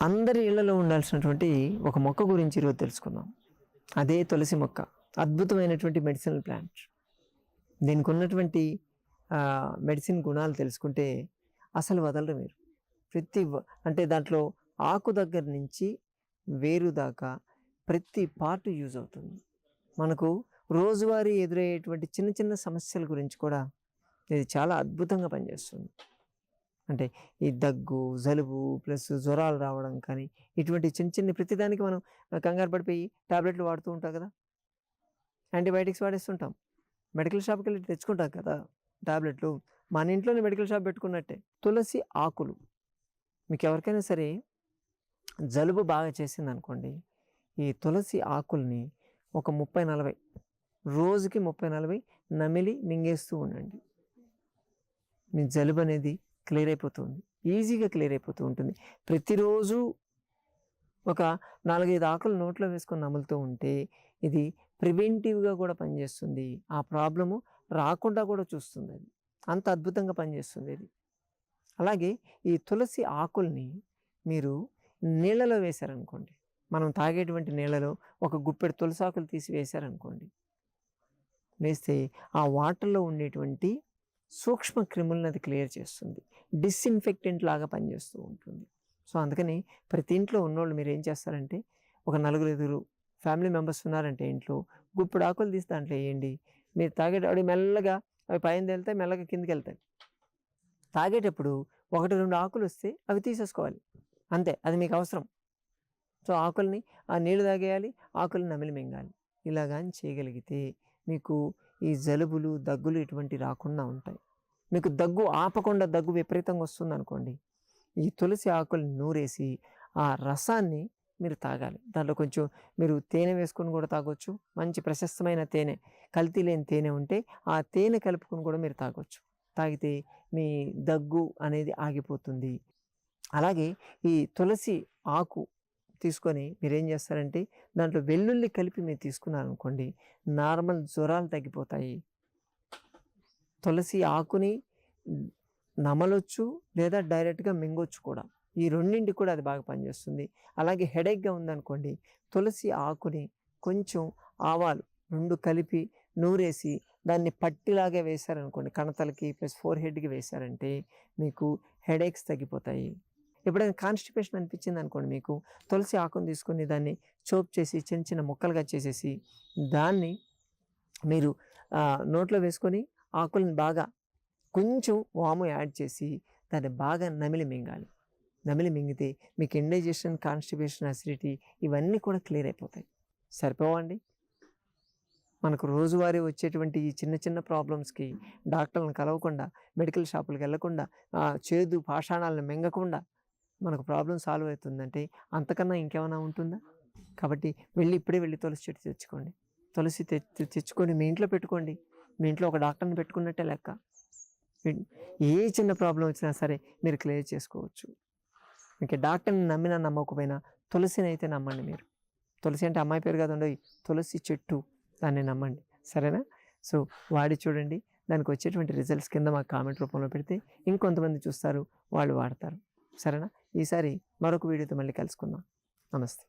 అందరి ఇళ్లలో ఉండాల్సినటువంటి ఒక మొక్క గురించి ఈరోజు తెలుసుకుందాం. అదే తులసి మొక్క. అద్భుతమైనటువంటి మెడిసినల్ ప్లాంట్. దీనికి ఉన్నటువంటి మెడిసిన్ గుణాలు తెలుసుకుంటే అసలు వదలరు మీరు. అంటే దాంట్లో ఆకు దగ్గర నుంచి వేరు దాకా ప్రతి పార్ట్ యూజ్ అవుతుంది. మనకు రోజువారీ ఎదురయ్యేటువంటి చిన్న చిన్న సమస్యల గురించి కూడా ఇది చాలా అద్భుతంగా పనిచేస్తుంది. అంటే ఈ దగ్గు, జలుబు ప్లస్ జ్వరాలు రావడం కానీ ఇటువంటి చిన్న చిన్న ప్రతిదానికి మనం కంగారు పడిపోయి టాబ్లెట్లు వాడుతూ ఉంటాం కదా, యాంటీబయాటిక్స్ వాడేస్తుంటాం, మెడికల్ షాప్కి వెళ్ళి తెచ్చుకుంటాం కదా టాబ్లెట్లు. మన ఇంట్లోనే మెడికల్ షాప్ పెట్టుకున్నట్టే. తులసి ఆకులు మీకు ఎవరికైనా సరే జలుబు బాగా చేసింది అనుకోండి, ఈ తులసి ఆకుల్ని ఒక 30-40 రోజుకి 30-40 నమిలి మింగేస్తూ ఉండండి. మీ జలుబు అనేది క్లియర్ అయిపోతుంది, ఈజీగా క్లియర్ అయిపోతూ ఉంటుంది. ప్రతిరోజు ఒక 4-5 ఆకులు నోట్లో వేసుకొని నములుతూ ఉంటే ఇది ప్రివెంటివ్గా కూడా పనిచేస్తుంది. ఆ ప్రాబ్లము రాకుండా కూడా చూస్తుంది. అది అంత అద్భుతంగా పనిచేస్తుంది ఇది. అలాగే ఈ తులసి ఆకుల్ని మీరు నీళ్ళలో వేశారనుకోండి, మనం తాగేటువంటి నీళ్ళలో ఒక గుప్పెడు తులసి ఆకులు తీసి వేశారనుకోండి, వేస్తే ఆ వాటర్లో ఉండేటువంటి సూక్ష్మ క్రిములను అది క్లియర్ చేస్తుంది. డిస్ఇన్ఫెక్టెంట్ లాగా పనిచేస్తూ ఉంటుంది. సో అందుకని ప్రతి ఇంట్లో ఉన్నోళ్ళు మీరు ఏం చేస్తారంటే, ఒక 4-5 ఫ్యామిలీ మెంబర్స్ ఉన్నారంటే ఇంట్లో గుప్పెడు ఆకులు తీసి దాంట్లో వేయండి. మీరు తాగేటప్పుడు మెల్లగా అవి పైన వెళ్తాయి, మెల్లగా కిందికి వెళ్తాయి. తాగేటప్పుడు 1-2 ఆకులు వస్తే అవి తీసేసుకోవాలి, అంతే. అది మీకు అవసరం. సో ఆకుల్ని ఆ నీళ్లు తాగేయాలి, ఆకుల్ని నమిలి మింగాలి. ఇలాగాని చేయగలిగితే మీకు ఈ జలుబులు, దగ్గులు ఇటువంటి రాకుండా ఉంటాయి. మీకు దగ్గు ఆపకుండా దగ్గు విపరీతంగా వస్తుంది అనుకోండి, ఈ తులసి ఆకుల్ని నూరేసి ఆ రసాన్ని మీరు తాగాలి. దాంట్లో కొంచెం మీరు తేనె వేసుకొని కూడా తాగొచ్చు. మంచి ప్రశస్తమైన తేనె, కల్తీ లేని తేనె ఉంటే ఆ తేనె కలుపుకొని కూడా మీరు తాగొచ్చు. తాగితే మీ దగ్గు అనేది ఆగిపోతుంది. అలాగే ఈ తులసి ఆకు తీసుకొని మీరు ఏం చేస్తారంటే దాంట్లో వెల్లుల్లి కలిపి మీరు తీసుకున్నారనుకోండి, నార్మల్ జ్వరాలు తగ్గిపోతాయి. తులసి ఆకుని నమలొచ్చు లేదా డైరెక్ట్గా మింగొచ్చు కూడా. ఈ రెండింటికి కూడా అది బాగా పనిచేస్తుంది. అలాగే హెడేక్గా ఉందనుకోండి, తులసి ఆకుని కొంచెం ఆవాలు 2 కలిపి నూరేసి దాన్ని పట్టిలాగే వేశారనుకోండి, కణతలకి ప్లస్ ఫోర్హెడ్కి వేశారంటే మీకు హెడేక్స్ తగ్గిపోతాయి. ఎప్పుడైనా కాన్స్టిపేషన్ అనిపించింది అనుకోండి, మీకు తులసి ఆకుని తీసుకొని దాన్ని చోప్ చేసి చిన్న చిన్న ముక్కలుగా చేసేసి దాన్ని మీరు నోట్లో వేసుకొని ఆకులను బాగా కొంచెం వాము యాడ్ చేసి దాన్ని బాగా నమిలి మింగాలి. నమిలి మింగితే మీకు ఇండైజెషన్, కాన్స్టిపేషన్, అసిడిటీ ఇవన్నీ కూడా క్లియర్ అయిపోతాయి. సరిపోవండి? మనకు రోజువారీ వచ్చేటువంటి ఈ చిన్న చిన్న ప్రాబ్లమ్స్కి డాక్టర్లను కలవకుండా, మెడికల్ షాపులకు వెళ్ళకుండా, చేదు పాషాణాలను మింగకుండా మనకు ప్రాబ్లం సాల్వ్ అవుతుందంటే అంతకన్నా ఇంకేమైనా ఉంటుందా? కాబట్టి ఇప్పుడే వెళ్ళి తులసి చెట్టు తెచ్చుకోండి. తులసి తెచ్చుకొని మీ ఇంట్లో పెట్టుకోండి. మీ ఇంట్లో ఒక డాక్టర్ని పెట్టుకున్నట్టే లెక్క. ఏ చిన్న ప్రాబ్లం వచ్చినా సరే మీరు క్లియర్ చేసుకోవచ్చు. మీకు డాక్టర్ని నమ్మినా నమ్మకపోయినా తులసిని అయితే నమ్మండి మీరు. తులసి అంటే అమ్మాయి పేరు కాదు, తులసి చెట్టు, దాన్ని నమ్మండి. సరేనా? సో వాడి చూడండి, దానికి వచ్చేటువంటి రిజల్ట్స్ కింద మాకు కామెంట్ రూపంలో పెడితే ఇంకొంతమంది చూస్తారు, వాళ్ళు వాడతారు. సరేనా? ఈసారి మరొక వీడియోతో మళ్ళీ కలుసుకుందాం. నమస్తే.